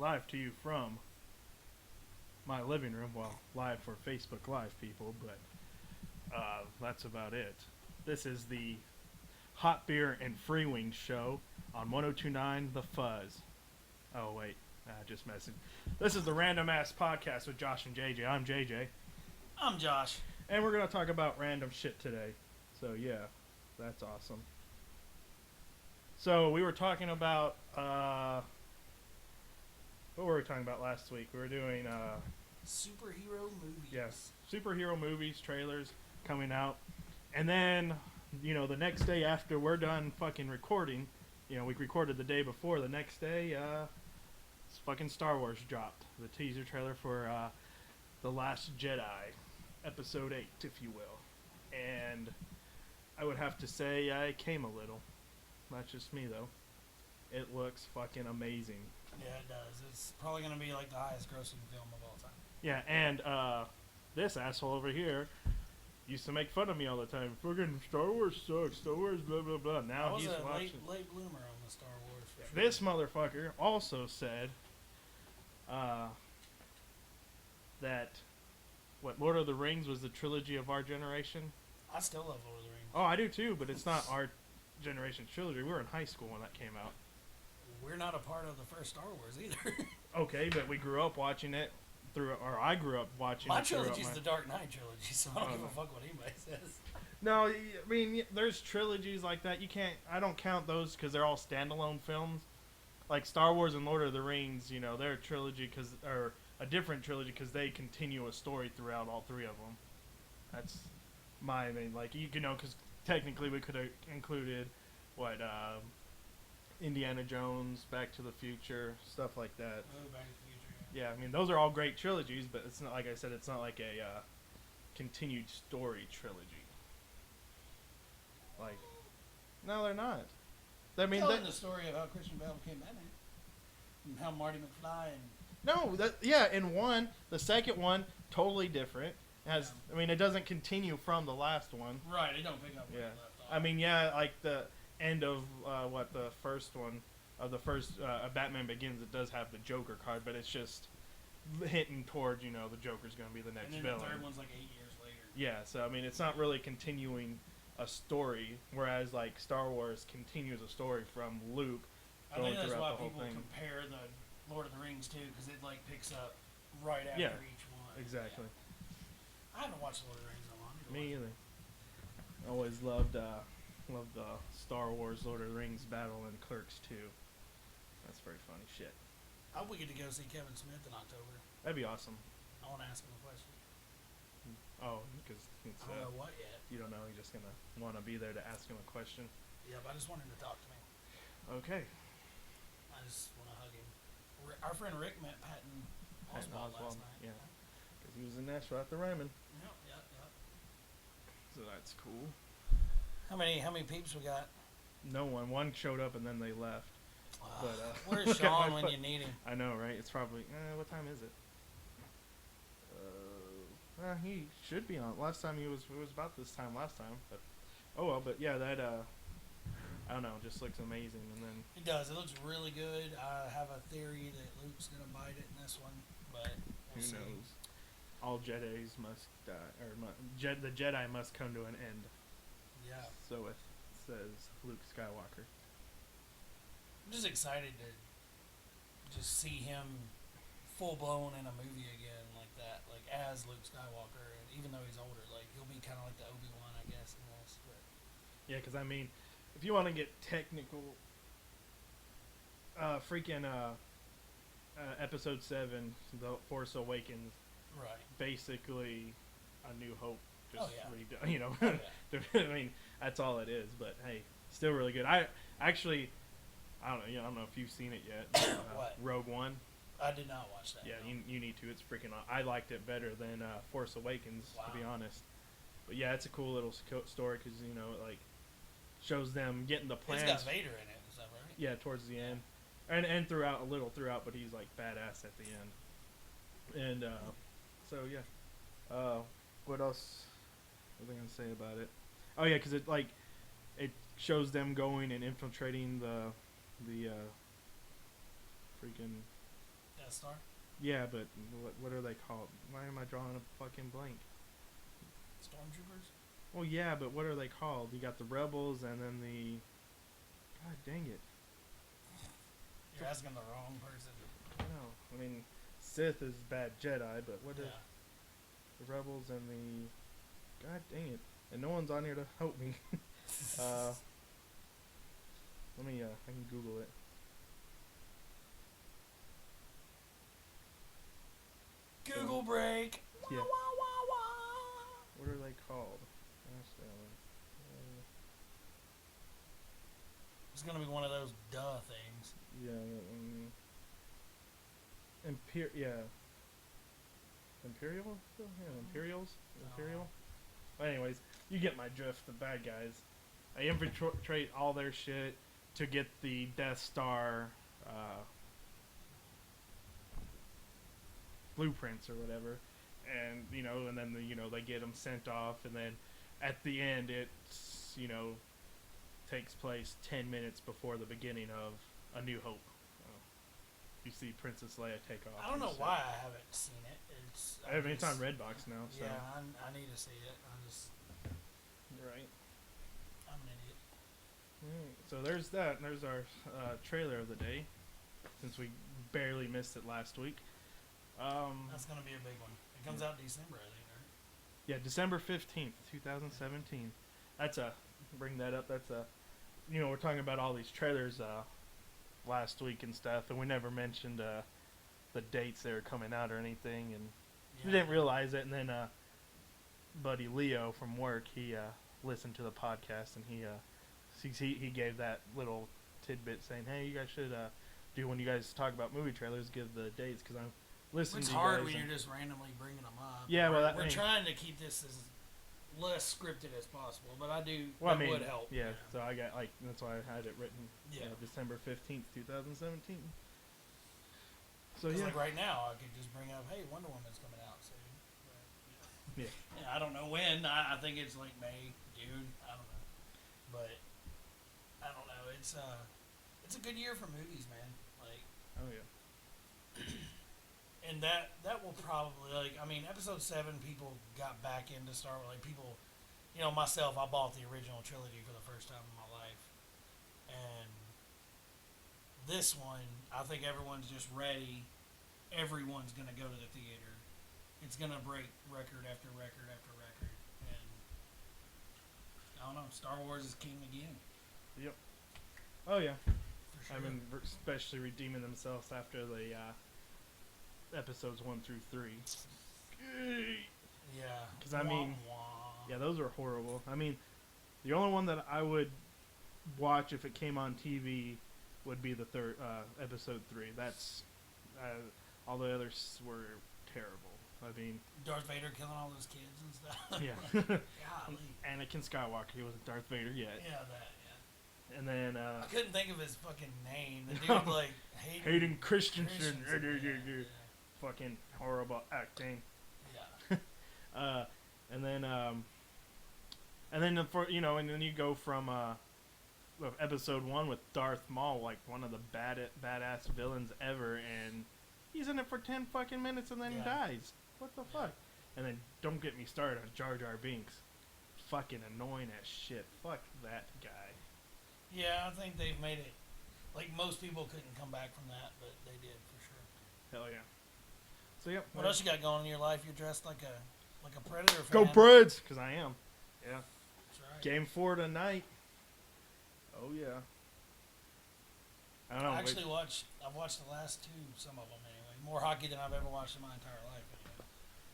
live to you from my living room. Well, live for Facebook Live people, but that's about it. This is the Hot Beer and Free Wings show on 1029 The Fuzz. Oh, wait. Just messing. This is the Random Ass Podcast with Josh and JJ. I'm JJ. I'm Josh. And we're going to talk about random shit today. So, yeah, that's awesome. So, we were talking about, what were we talking about last week? We were doing, Superhero movies. yes, superhero movies, trailers coming out. And then, you know, the next day after we're done fucking recording, you know, we recorded the day before. The next day, fucking Star Wars dropped. The teaser trailer for, The Last Jedi, Episode 8, if you will. And I would have to say I came a little. Not just me, though. It looks fucking amazing. Yeah, it does. It's probably going to be like the highest grossing film of all time. Yeah, and this asshole over here used to make fun of me all the time. Fucking Star Wars sucks. Star Wars blah blah blah. Now I was he's a watching. late bloomer on the Star Wars. For sure. This motherfucker also said that what Lord of the Rings was the trilogy of our generation. I still love Lord of the Rings. Oh, I do too, but it's not our generation's trilogy. We were in high school when that came out. We're not a part of the first Star Wars either. Okay, but we grew up watching it or I grew up watching My it. trilogy's the Dark Knight trilogy, so I don't give a fuck what anybody says. No, I mean, there's trilogies like that. I don't count those because they're all standalone films. Like Star Wars and Lord of the Rings, you know, they're a trilogy or a different trilogy because they continue a story throughout all three of them. That's my main, like, you know, because technically we could have included, Indiana Jones, Back to the Future, stuff like that. Oh, Back to the Future. Yeah, I mean, those are all great trilogies, but it's not, like I said, it's not like a continued story trilogy. Like, no, they're not. I mean, Telling the story of how Christian Bale became Batman. And how Marty McFly and... No, in one, the second one, totally different. I mean, it doesn't continue from the last one. Right, it don't pick up where Yeah. it left off. I mean, like the end of, the first one, of the first Batman Begins, it does have the Joker card, but it's just hinting towards, you know, the Joker's going to be the next and then villain. the third one's like 8 years later. Yeah, so, I mean, it's not really continuing a story, whereas, like, Star Wars continues a story from Luke I going think that's why throughout the whole people thing. compare the Lord of the Rings too, because it like picks up right after Yeah, each one. Exactly. Yeah. I haven't watched Lord of the Rings in a long time. Me either. Always loved the Star Wars Lord of the Rings battle in Clerks 2. That's very funny shit. I hope we get to go see Kevin Smith in October. That'd be awesome. I want to ask him a question. Oh, because it's, I don't know what yet. you don't know, you're just gonna want to be there to ask him a question. Yeah, but I just want him to talk to me. Okay. I just want to hug him. Our friend Rick met Patton Oswalt last night. Yeah. Because he was in Nashville at the Ryman. Yep. So that's cool. How many peeps we got? No one. One showed up and then they left. But, Where's look at my Sean when foot. you need him? I know, right? It's probably. What time is it? He should be on. Last time it was about this time last time. But oh well. But yeah, that I don't know, just looks amazing. And then It does. It looks really good. I have a theory that Luke's gonna bite it in this one, but who we'll see. knows? All Jedi's must die, or the Jedi must come to an end. Yeah, So it says Luke Skywalker. I'm just excited to just see him full blown in a movie again like that, like as Luke Skywalker, and even though he's older, like he'll be kind of like the Obi-Wan, I guess, in this. But Yeah, because I mean, if you want to get technical, Episode 7, The Force Awakens, right, basically A New Hope. Just Oh, yeah. redone, you know. Oh, yeah. I mean, that's all it is. But hey, still really good. I don't know. I don't know if you've seen it yet. What? Rogue One. I did not watch that. Yeah, no. you need to. It's freaking. I liked it better than Force Awakens, to be Wow. honest. But yeah, it's a cool little story because you know it like shows them getting the plans. It's got Vader in it, is that right? Yeah, towards the end, and throughout a little throughout, but he's like badass at the end. And so yeah, what else? What was I gonna say about it? Oh yeah, because it shows them going and infiltrating the freaking Death Star. Yeah, but what are they called? Why am I drawing a fucking blank? Stormtroopers. Well, yeah, but what are they called? You got the rebels and then the. God dang it! You're asking the wrong person. No, I mean Sith is bad Jedi, but what are Yeah. the rebels and the? God dang it! And no one's on here to help me. Let me. I can Google it. Google break. Yeah. Wah, wah, wah, wah. What are they called? It's gonna be one of those duh things. Yeah. Yeah. Imperial? Yeah, Imperials? Imperial? Well, anyways, you get my drift, the bad guys. I infiltrate all their shit to get the Death Star blueprints or whatever. And, and then, they get them sent off. And then at the end, it's, takes place 10 minutes before the beginning of A New Hope. You see Princess Leia take off. I don't know why I haven't seen it. It's on Redbox now. So. Yeah, I need to see it. Right. I'm an idiot. So there's that. There's our trailer of the day, since we barely missed it last week. That's gonna be a big one. It comes out December, I think, right? Yeah, December 15th, 2017. Bring that up. We're talking about all these trailers last week and stuff, and we never mentioned the dates they were coming out or anything, and we didn't realize it. And then buddy Leo from work, he listened to the podcast, and he gave that little tidbit saying, "Hey, you guys should do, when you guys talk about movie trailers, give the dates, because I'm listening It's to you hard guys when and- you're just randomly bringing them up. Yeah, well, we're trying to keep this as less scripted as possible, but that would help. Yeah, so I got, that's why I had it written, Yeah. December 15th, 2017. So, Because yeah. like right now, I could just bring up, hey, Wonder Woman's coming out soon. But, Yeah. I don't know when. I think it's like May, June. I don't know. But I don't know. It's a good year for movies, man. Like, Oh, yeah. and that will probably, episode 7, people got back into Star Wars. Like, people, myself, I bought the original trilogy for the first time in my life. And this one, I think everyone's just ready. Everyone's going to go to the theater. It's going to break record after record after record. And I don't know. Star Wars is king again. Yep. Oh, yeah. For sure. I mean, especially redeeming themselves after the episodes 1 through 3. Yeah. 'Cause, I mean, Wah, wah. Yeah, those are horrible. I mean, the only one that I would watch if it came on TV would be the third episode 3. That's all the others were terrible. I mean, Darth Vader killing all those kids and stuff. yeah. Golly. Anakin Skywalker, he wasn't Darth Vader yet. Yeah, that. Yeah. And then I couldn't think of his fucking name. The dude No. like Hayden Christensen. Yeah. Fucking horrible acting. Yeah. And then and then you go from episode 1 with Darth Maul, like one of the badass villains ever, and he's in it for 10 fucking minutes and then he Yeah. dies. What the fuck? And then don't get me started on Jar Jar Binks. Fucking annoying as shit. Fuck that guy. Yeah, I think they've made it. Like, most people couldn't come back from that, but they did for sure. Hell yeah. So yep. What else you got going in your life? You're dressed like a Predator fan. Go Preds! Because I am. Yeah. That's right. Game 4 tonight. Oh yeah. I don't know. I've watched the last 2, some of them anyway. More hockey than I've ever watched in my entire life anyway.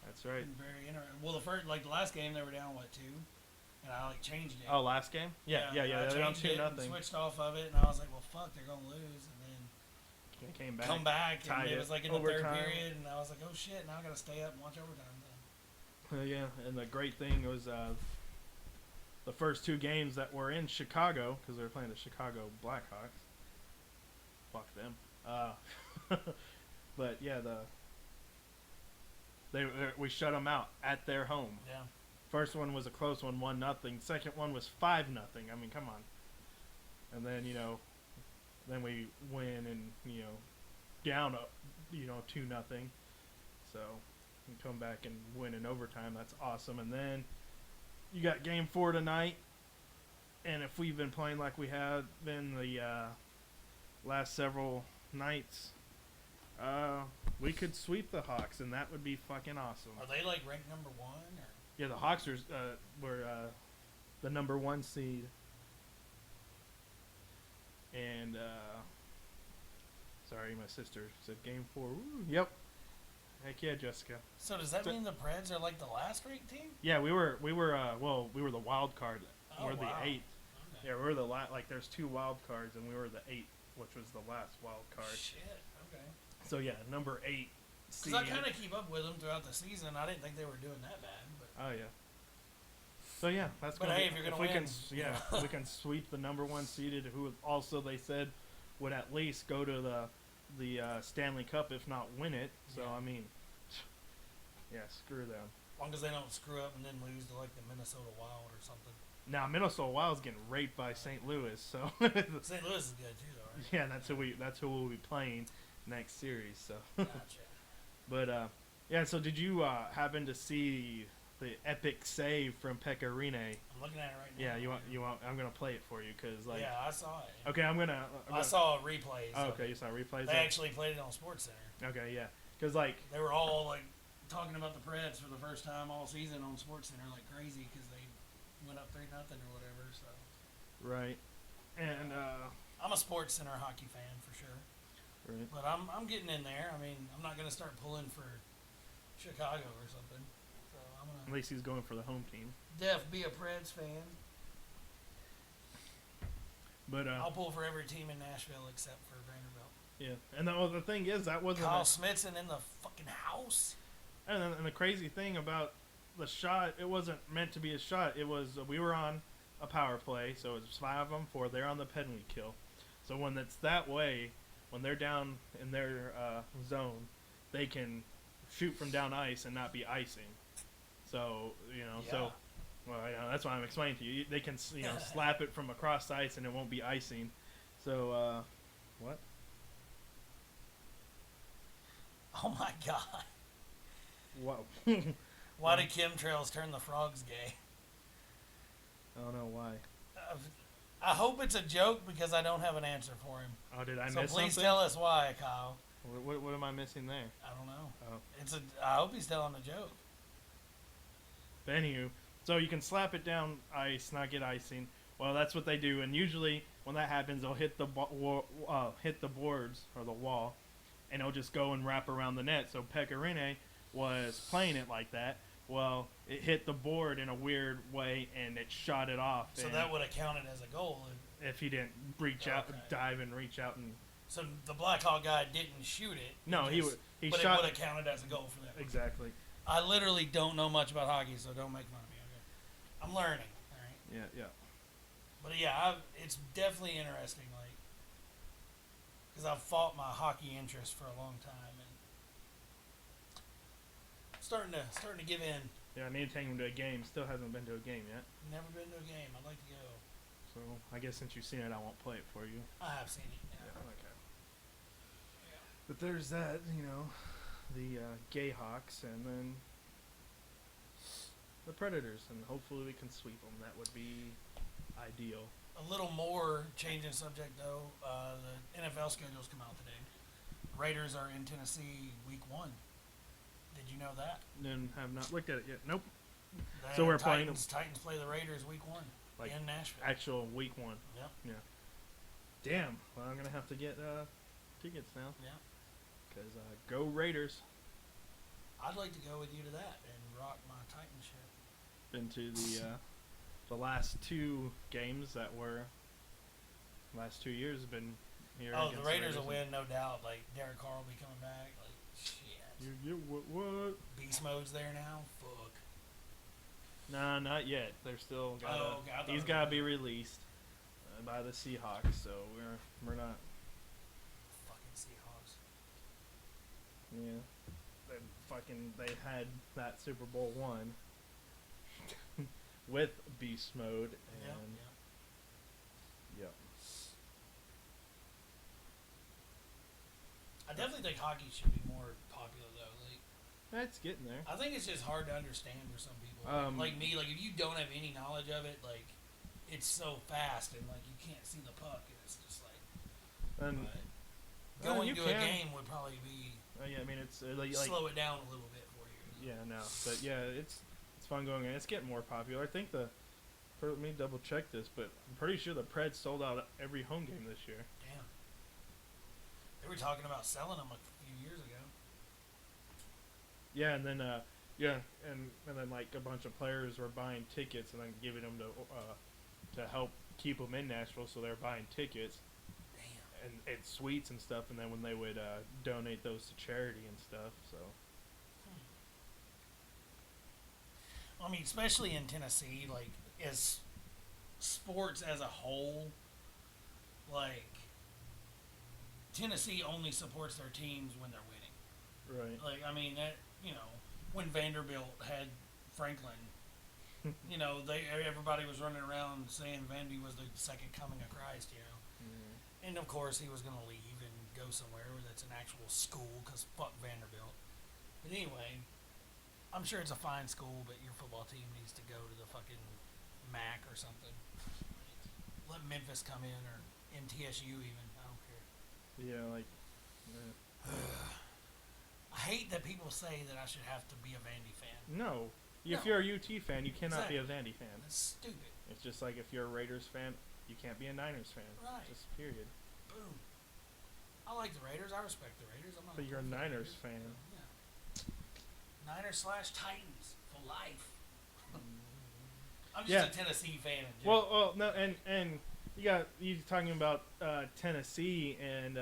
That's right. Been very interesting. Well, the last game they were down 2, and I changed it. Oh, last game? Yeah. I They're down changed it and 2-0. switched off of it, and I was like, well, fuck, they're gonna lose, and then They came back. come back, tied and it it. was like in the third Overtime. period, and I was like, oh shit, now I gotta stay up and watch overtime. Yeah, and the great thing was the first 2 games that were in Chicago, because they were playing the Chicago Blackhawks. Fuck them. But yeah, we shut them out at their home. Yeah. First one was a close one, 1-0. Second one was 5-0. I mean, come on. And then then we win and down 2-0. So you come back and win in overtime. That's awesome. And then you got game 4 tonight. And if we've been playing like we have been the last several nights, we could sweep the Hawks, and that would be fucking awesome. Are they like ranked number 1? Or? Yeah, the Hawks were the number 1 seed. And sorry, my sister said game 4. Woo, yep. Heck yeah, Jessica. So does that mean the Preds are like the last ranked team? Yeah, we were the wild card. Oh, We're the wow. 8th. Okay. Yeah, we're the like there's 2 wild cards, and we were the 8th, which was the last wild card. Shit. Okay. So yeah, number 8 seed. Because I kind of keep up with them throughout the season. I didn't think they were doing that bad. But Oh yeah. So yeah, that's. But gonna hey, be, if you're gonna we win, can, yeah, we can sweep the number 1 seeded, who also they said would at least go to the Stanley Cup, if not win it. So Yeah. I mean, yeah, screw them. as long as they don't screw up and then lose to like the Minnesota Wild or something. Now Minnesota Wild's getting raped by St. Louis, so St. Louis is good too, though, right? yeah, that's who we'll be playing next series. So, Gotcha. but yeah. So did you happen to see the epic save from Pekka Rinne? I'm looking at it right now. Yeah, you want? I'm gonna play it for you because like. Yeah, I saw it. Okay, I'm gonna. I saw replays. Oh, of okay, it. you saw replays. They actually played it on Sports Center. Okay, yeah, because like. They were all like talking about the Preds for the first time all season on Sports Center like crazy because they went up 3-0 or whatever. So Right, and I'm a Sports Center hockey fan for sure. right. But I'm getting in there. I mean, I'm not gonna start pulling for Chicago or something. So I'm At gonna least he's going for the home team. be a Preds fan. But I'll pull for every team in Nashville except for Vanderbilt. yeah, and the thing is that wasn't. Kyle Smithson in the fucking house. And the crazy thing about the shot, it wasn't meant to be a shot. It was we were on a power play, so it was 5 on 4. They're on the penalty kill. So when it's that way, when they're down in their zone, they can shoot from down ice and not be icing. So Yeah. well, that's why I'm explaining to you. They can slap it from across the ice and it won't be icing. So what? Oh my god. Wow. Why did chemtrails turn the frogs gay? I don't know why. I hope it's a joke because I don't have an answer for him. Oh, did I So miss please something? tell us why, Kyle. What am I missing there? I don't know. Oh. I hope he's telling a joke. But anywho, so you can slap it down ice, not get icing. Well, that's what they do, and usually when that happens, they'll hit the hit the boards or the wall, and it'll just go and wrap around the net. So Pekka Rinne was playing it like that. Well, it hit the board in a weird way, and it shot it off. So and that would have counted as a goal. if he didn't reach out, Okay. dive and reach out, and So the Blackhawk guy didn't shoot it. no, he but shot it would have counted as a goal for them. exactly. I literally don't know much about hockey, so don't make fun of me. Okay? I'm learning. All right. Yeah. But yeah, it's definitely interesting, like, because I've fought my hockey interest for a long time, and starting to give in. Yeah, I need to take him to a game. Still hasn't been to a game yet. Never been to a game. I'd like to go. So I guess since you've seen it, I won't play it for you. I have seen it. Yeah. Okay. But there's that, the Gay Hawks, and then the Predators, and hopefully we can sweep them. That would be ideal. A little more changing subject though. The NFL schedules come out today. Raiders are in Tennessee week 1. Did you know that? And have not looked at it yet. Nope. The So we're playing them. Titans play the Raiders week 1 Like in Nashville. actual week 1. Yep. Yeah. Damn. Well, I'm gonna have to get tickets now. Yeah. Cause go Raiders. I'd like to go with you to that and rock my Titan shit. Been to the last 2 games that were last 2 years have been here. Oh, against the Raiders will and- win, no doubt. Like Derek Carr will be coming back. Like shit. What? Beast mode's there now. Fuck. Nah, not yet. They're still got. Oh, okay, I thought He's it got to was- be released by the Seahawks. So we're not. Fucking Seahawks. Yeah. They had that Super Bowl 1 with Beast Mode Yeah. and yep. I definitely think hockey should be more popular though. Like, That's getting there. I think it's just hard to understand for some people. Like me, like if you don't have any knowledge of it, like it's so fast and like you can't see the puck, and it's just like. And But going you to can. a game would probably be yeah, I mean it's like slow it down a little bit for you. yeah, no, but yeah, it's fun going and it's getting more popular. I think let me double check this, but I'm pretty sure the Preds sold out every home game this year. Damn. They were talking about selling them a few years ago. Yeah, and then and then like a bunch of players were buying tickets and then giving them to help keep them in Nashville, so they're buying tickets Damn. and suites and stuff, and then when they would donate those to charity and stuff. So I mean, especially in Tennessee, like as sports as a whole, like Tennessee only supports their teams when they're winning. right, Like, I mean, that when Vanderbilt had Franklin, everybody was running around saying Vandy was the second coming of Christ, and of course he was going to leave and go somewhere that's an actual school because fuck Vanderbilt. But anyway, I'm sure it's a fine school, but your football team needs to go to the fucking MAC or something. Let Memphis come in or MTSU even. I don't care. yeah, like I hate that people say that I should have to be a Vandy fan. no. If No. you're a UT fan, you cannot be a Vandy fan. That's stupid. It's just like if you're a Raiders fan, you can't be a Niners fan. Right. Just period. Boom. I like the Raiders. I respect the Raiders. I'm not. But you're a opposed to the Niners Raiders. fan. Yeah. Niners/Titans for life. I'm just Yeah. a Tennessee fan in general. Well, no, and you talking about Tennessee, and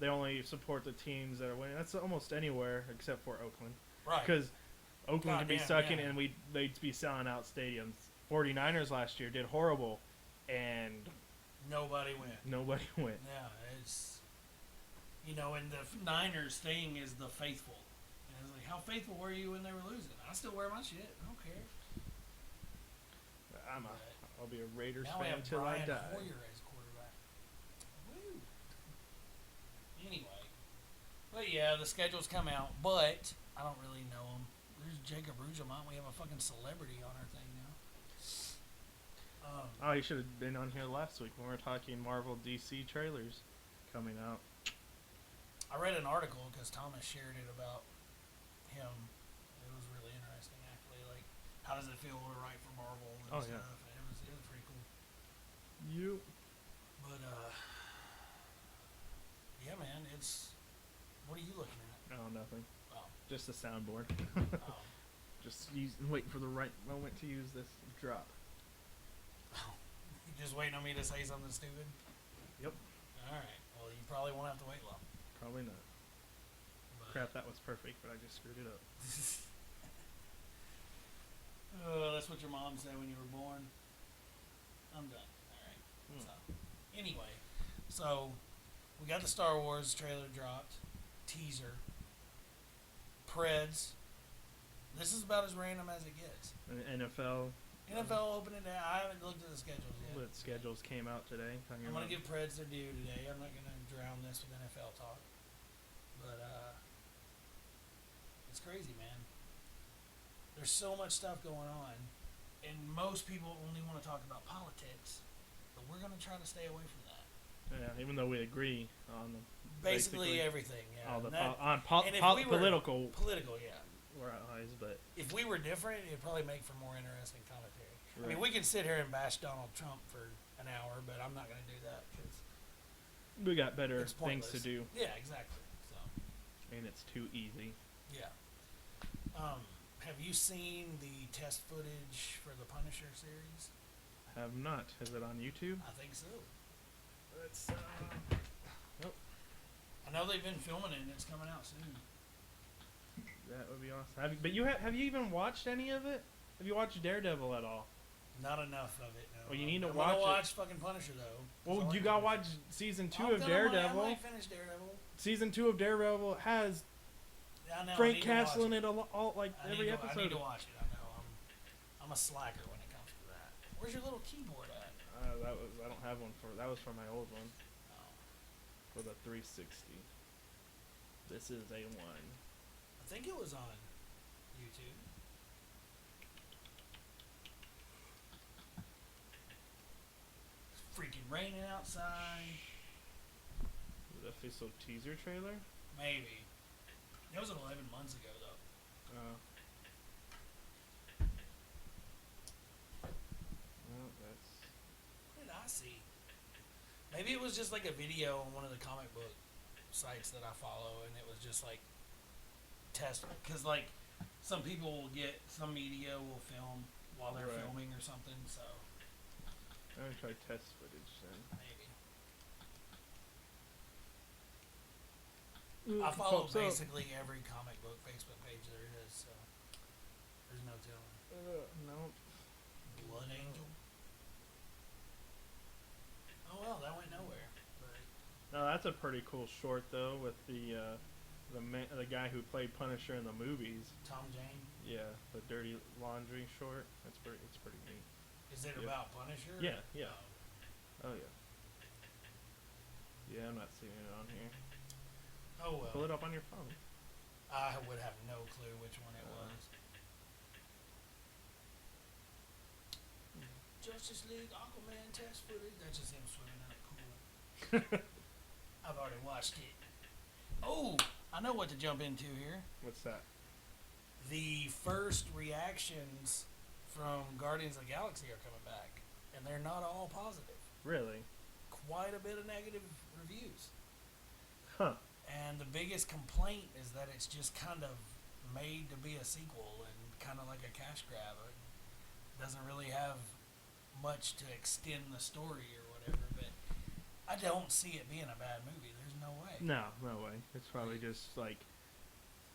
they only support the teams that are winning. That's almost anywhere except for Oakland, right. because Oakland could be Goddamn, sucking, yeah. and they'd be selling out stadiums. 49ers last year did horrible, and Nobody went. nobody went. Yeah, it's and the Niners thing is the faithful. And it's like, how faithful were you when they were losing? I still wear my shit. I don't care. I'll be a Raiders Now we fan have till I Brian die. Hoyer as quarterback. Woo. Anyway, but yeah, the schedules come out, but I don't really know them. There's Jacob Rugemont. We have a fucking celebrity on our thing now. Oh, you should have been on here last week when we were talking Marvel DC trailers coming out. I read an article because Thomas shared it about him. It was really interesting, actually. Like, how does it feel to write for Marvel and Oh, stuff? yeah. And it was pretty cool. But yeah, man, it's. What are you looking at? Oh, nothing. Oh, Just a soundboard. oh, Just waiting for the right moment to use this drop. you just waiting on me to say something stupid? Yep. All right. Well, you probably won't have to wait long. Probably not. But, Crap, that was perfect, but I just screwed it up. Oh, that's what your mom said when you were born. I'm done. All right. Hmm. So, anyway, so we got the Star Wars trailer dropped, teaser. Preds. This is about as random as it gets. And NFL NFL opening day. I haven't looked at the schedules yet. but schedules came out today. Talking I'm gonna about- give Preds their due today. I'm not gonna drown this with NFL talk, but it's crazy, man. There's so much stuff going on, and most people only want to talk about politics, but we're gonna try to stay away from that. Yeah, even though we agree on Basically everything, yeah. all the And that- and if we were- political political, yeah. wise, but If we were different, it'd probably make for more interesting commentary. I mean, Right. we can sit here and bash Donald Trump for an hour, but I'm not gonna do that because we got better it's things pointless. to do, Yeah, exactly. So. and it's too easy. Yeah. Have you seen the test footage for the Punisher series? Have not. Is it on YouTube? I think so. Let's. I know they've been filming it and it's coming out soon. That would be awesome. Have you even watched any of it? Have you watched Daredevil at all? Not enough of it, no. Well, you need to I'm watch gonna it. watch fucking Punisher, though. Well, That's you all gotta I watch season 2 I'm of gonna- Daredevil. I might finish Daredevil. Season 2 of Daredevil has Yeah, I know. I Frank need to watch Castle in it. it all like I every need episode. I need to watch it. I know. I'm a slacker when it comes to that. Where's your little keyboard at? I don't have one that was for my old one Oh. for the 360. This is a one. I think it was on YouTube. It's freaking raining outside. The official teaser trailer. Maybe. It was 11 months ago though. Well, that's. What did I see? Maybe it was just like a video on one of the comic book sites that I follow, and it was just like test. Because like some people will get some media will film while they're Right. filming or something. So I'm gonna try test footage then. maybe. I follow Pops up. basically every comic book Facebook page there is, so there's no telling. No. Blood Angel. Oh well, that went nowhere. But No, that's a pretty cool short though, with the the guy who played Punisher in the movies. Tom Jane, Yeah, the Dirty Laundry short. It's pretty neat. is it Yep. about Punisher? Yeah, yeah. Oh. Oh yeah. Yeah, I'm not seeing it on here. Oh well. Pull it up on your phone. I would have no clue which one it was. Justice League Aquaman test footage. That's just him swimming in a pool. I've already watched it. Oh, I know what to jump into here. What's that? The first reactions from Guardians of the Galaxy are coming back, and they're not all positive. Really? Quite a bit of negative reviews. Huh. And the biggest complaint is that it's just kind of made to be a sequel and kind of like a cash grab. It doesn't really have much to extend the story or whatever, but I don't see it being a bad movie. There's no way. No way. It's probably just like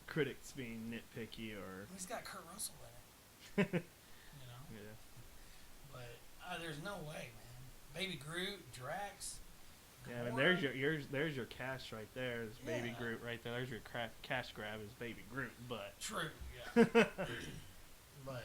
critics being nitpicky or. He's got Kurt Russell in it, you know? Yeah. But there's no way, man. Baby Groot, Drax. Yeah, I mean, Gamora. there's your cash right there. Is Baby Yeah. Groot right there. There's your cash grab is Baby Groot, but. True, yeah. But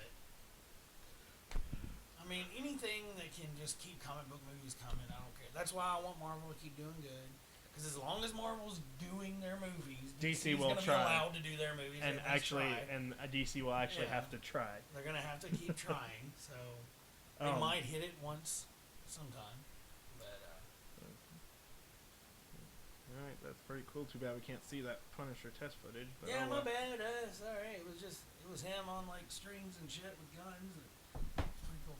I mean, anything that can just keep comic book movies coming, I don't care. That's why I want Marvel to keep doing good. Because as long as Marvel's doing their movies, DC DC's will gonna try. be allowed to do their movies. And They must actually, try. and DC will actually Yeah. have to try. They're gonna have to keep trying. So they Um, might hit it once, sometime. But All right, that's pretty cool. Too bad we can't see that Punisher test footage. But yeah, oh my well. bad. Sorry, it was him on like strings and shit with guns. It's pretty cool.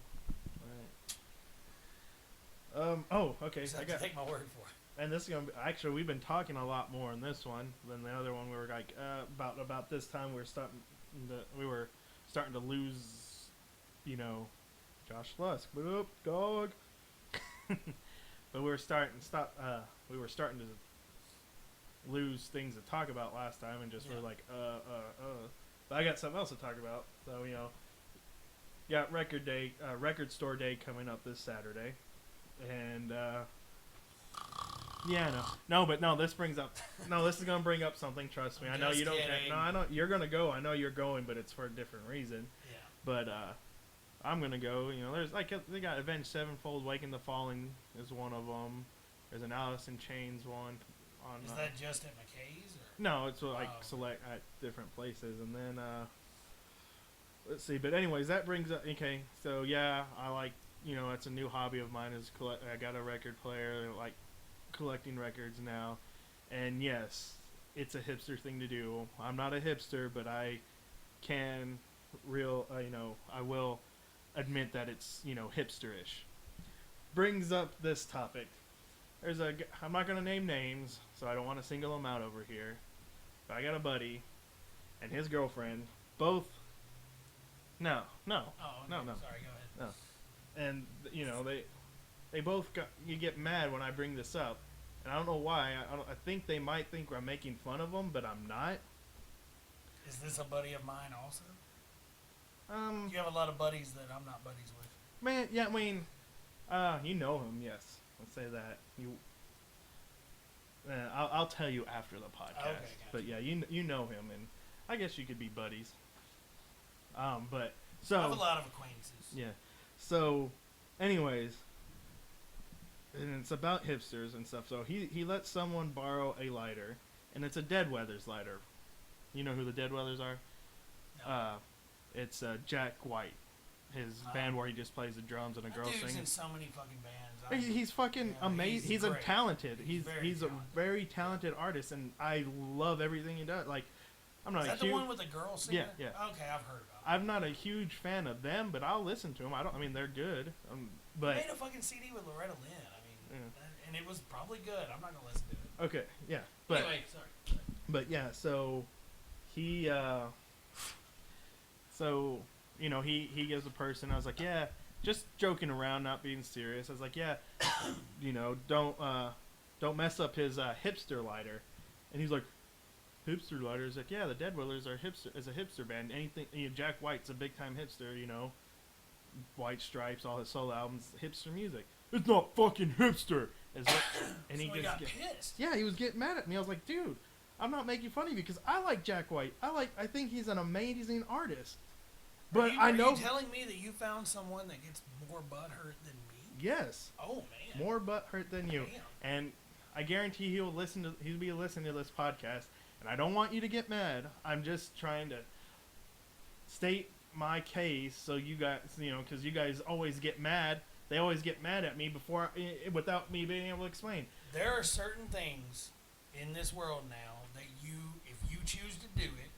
All right. Oh, okay. Just I have got. to take my word for it. And this is gonna be, actually, we've been talking a lot more in this one than the other one. We were like about this time we were starting to lose, you know, Josh Lusk. Boop, dog. But we were starting to lose things to talk about last time, and just Yeah. were like But I got something else to talk about. So got record store day coming up this Saturday, and yeah, this brings up this is gonna bring up something. Trust me, I know Just you don't. kidding. No, I know you're gonna go. I know you're going, but it's for a different reason. Yeah. But I'm gonna go. There's they got Avenged Sevenfold, Waking the Fallen is one of them. There's an Alice in Chains one. On Is that just at McKay's or? no, it's like Oh. select at different places, and then let's see. But anyways, that brings up okay. So yeah, I like it's a new hobby of mine is I got a record player. I like collecting records now, and yes, it's a hipster thing to do. I'm not a hipster, but I can I will admit that it's hipsterish. Brings up this topic. I'm not gonna name names, so I don't want to single them out over here. But I got a buddy, and his girlfriend, both. No. Oh, okay. No. Sorry, go ahead. And they both you get mad when I bring this up, and I don't know why. I think they might think I'm making fun of them, but I'm not. Is this a buddy of mine also? Um, You have a lot of buddies that I'm not buddies with. man, yeah, I mean, you know him, yes. Let's say that I'll tell you after the podcast. Okay, gotcha. But yeah, you know him, and I guess you could be buddies. But I so have a lot of acquaintances. yeah, so anyways, and it's about hipsters and stuff. So he let someone borrow a lighter, and it's a Dead Weathers lighter. You know who the Dead Weathers are? No. It's Jack White, his band where he just plays the drums and a girl Dude's sings. in so many fucking bands. He's fucking amazing. He's a great. talented. He's very a talented. very talented artist, and I love everything he does. Like, I'm not Is a that the huge. one with the girl singer? Yeah. Okay, I've heard about it. I'm not a huge fan of them, but I'll listen to them. I mean, they're good. They But made a fucking CD with Loretta Lynn. I mean, Yeah. and it was probably good. I'm not gonna listen to it. okay, yeah. But Anyway, sorry. But yeah, so he so he gives a person. I was like, yeah, just joking around, not being serious. I was like, yeah, don't mess up his hipster lighter. And he's like, hipster lighter? He's like, yeah, the Dead Weathers are is a hipster band. Anything, Jack White's a big time hipster. White Stripes, all his solo albums, hipster music. It's not fucking hipster. And So he he just got pissed. yeah, he was getting mad at me. I was like, dude, I'm not making fun of you because I like Jack White. I think he's an amazing artist. But I know. Are you telling me that you found someone that gets more butthurt than me? Yes, Oh man. more butthurt than you. Damn. And I guarantee he'll be listening to this podcast. And I don't want you to get mad. I'm just trying to state my case so you guys, because you guys always get mad. They always get mad at me without me being able to explain. There are certain things in this world now that if you choose to do it,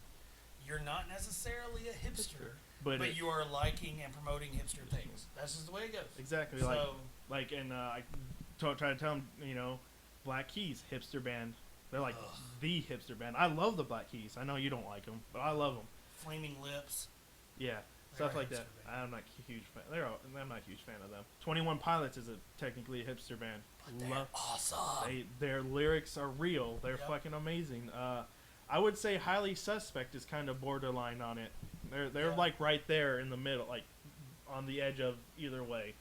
you're not necessarily a hipster, but you are liking and promoting hipster things. That's just the way it goes. Exactly. So, And I try to tell them, Black Keys, hipster band. They're like Ugh. the hipster band. I love the Black Keys. I know you don't like them, but I love them. Flaming Lips. Yeah, They're stuff a like hipster that. band. I'm not a huge fan. I'm not a huge fan of them. 21 Pilots is technically a hipster band. But they're awesome. Their lyrics are real. They're Yep. fucking amazing. I would say Highly Suspect is kind of borderline on it. They're Yeah. like right there in the middle, like on the edge of either way.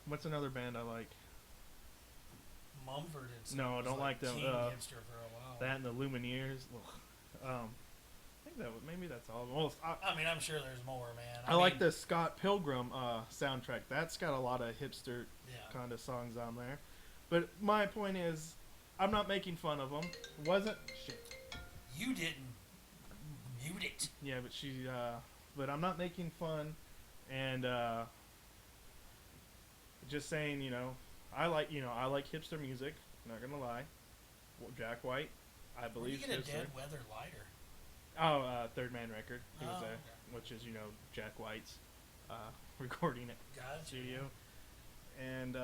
What's another band I like? Mumford and Sons No, was don't like them. King hipster for a while. That and the Lumineers. I think maybe that's all. Well, I mean, I'm sure there's more, man. I like the Scott Pilgrim soundtrack. That's got a lot of hipster Yeah. kind of songs on there. But my point is, I'm not making fun of them. Wasn't shit. You didn't mute it. Yeah, but I'm not making fun, and just saying, I like hipster music. Not gonna lie. Jack White, I Where do believe. you get a hipster. Dead Weather lighter? Oh, Third Man Record. He was Oh, there, okay. which is Jack White's recording at Gotcha. studio, and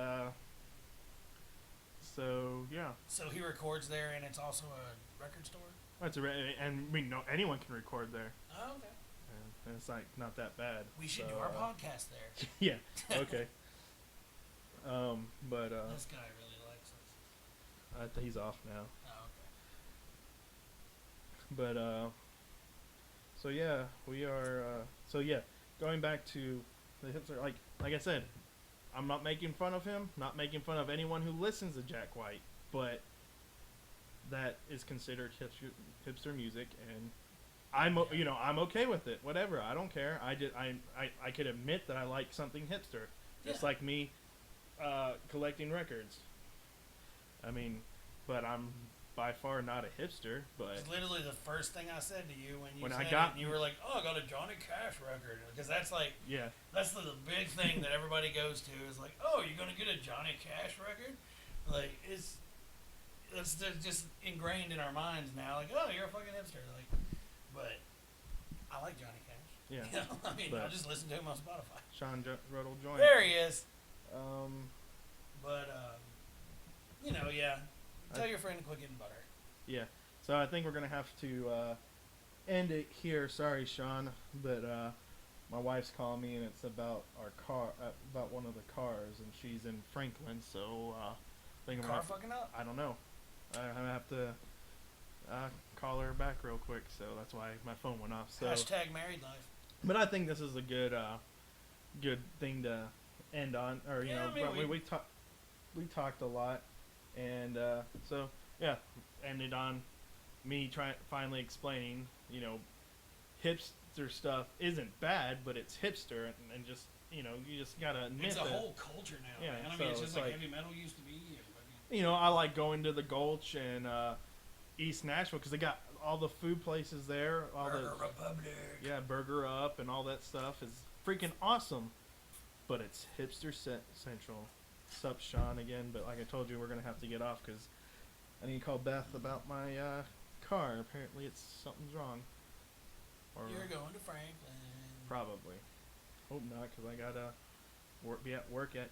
so yeah, So he records there, and it's also a record store. that's and I mean, anyone can record there, Oh, okay. and it's like not that bad. We should So, do our podcast there. Yeah. Okay. But This guy really likes us. I think he's off now. Oh, okay. But so yeah, we are. So yeah, going back to the hipster, like I said, I'm not making fun of him. Not making fun of anyone who listens to Jack White, but that is considered hipster music, and I'm okay with it. Whatever, I don't care. I could admit that I like something hipster, just Yeah. like me collecting records. I mean, but I'm by far not a hipster. But It's literally the first thing I said to you when I said got- it, and you were like, "Oh, I got a Johnny Cash record," because that's like yeah, that's the big thing that everybody goes to is like, "Oh, you're gonna get a Johnny Cash record?" Like it's just ingrained in our minds now. Like, "Oh, you're a fucking hipster." Like, but I like Johnny Cash. yeah. You know? I mean, But- I just listen to him on Spotify. Sean Ruddle joined. There he is. But yeah. Tell your friend to quit getting butter. Yeah. So I think we're gonna have to end it here. Sorry, Sean, but my wife's calling me, and it's about our car, about one of the cars, and she's in Franklin. So I think I'm Car gonna fucking up. I don't know. I'm gonna have to call her back real quick. So that's why my phone went off. So, Hashtag married life. but I think this is a good thing to end on. Or Yeah, I mean, we talked a lot, and so yeah, ended on me finally explaining, hipster stuff isn't bad, but it's hipster, and just you just gotta admit It's a that. whole culture now, Yeah, man. I so mean, it's just it's like like- heavy metal used to be. And fucking, I like going to the Gulch and East Nashville because they got all the food places there. All Burger the Republic. yeah, Burger Up and all that stuff is freaking awesome. But it's hipster central. Sup, Sean again. But like I told you, we're gonna have to get off because I need to call Beth about my car. Apparently, something's wrong. Or You're going to Franklin. probably. Hope not, because I gotta be at work at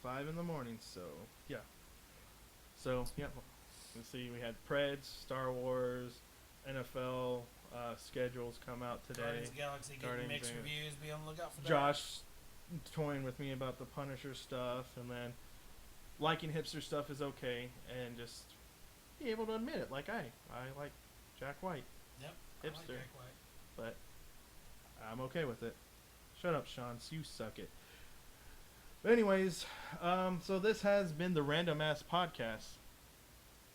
5 in the morning. So yeah. So yeah. Let's see. We had Preds, Star Wars, NFL schedules come out today. Guardians of the Galaxy getting Guardians mixed of- reviews. Be on the lookout for that. Josh toying with me about the Punisher stuff, and then liking hipster stuff is okay, and just be able to admit it. Like I like Jack White, Yep. I like hipster, Jack White. but I'm okay with it. Shut up, Sean. You suck it. But anyways, so this has been the Random Ass Podcast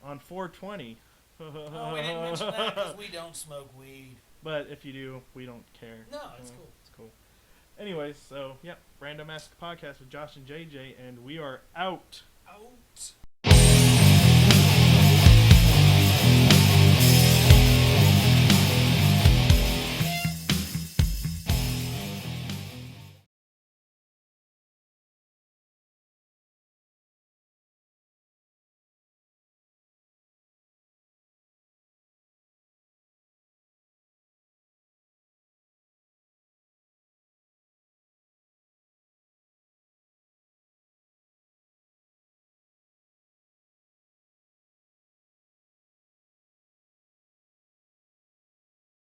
on 420. Oh, we didn't mention that because we don't smoke weed. But if you do, we don't care. No, it's Uh, cool. It's cool. Anyways, so yep, Random Ass Podcast with Josh and JJ, and we are out. Out.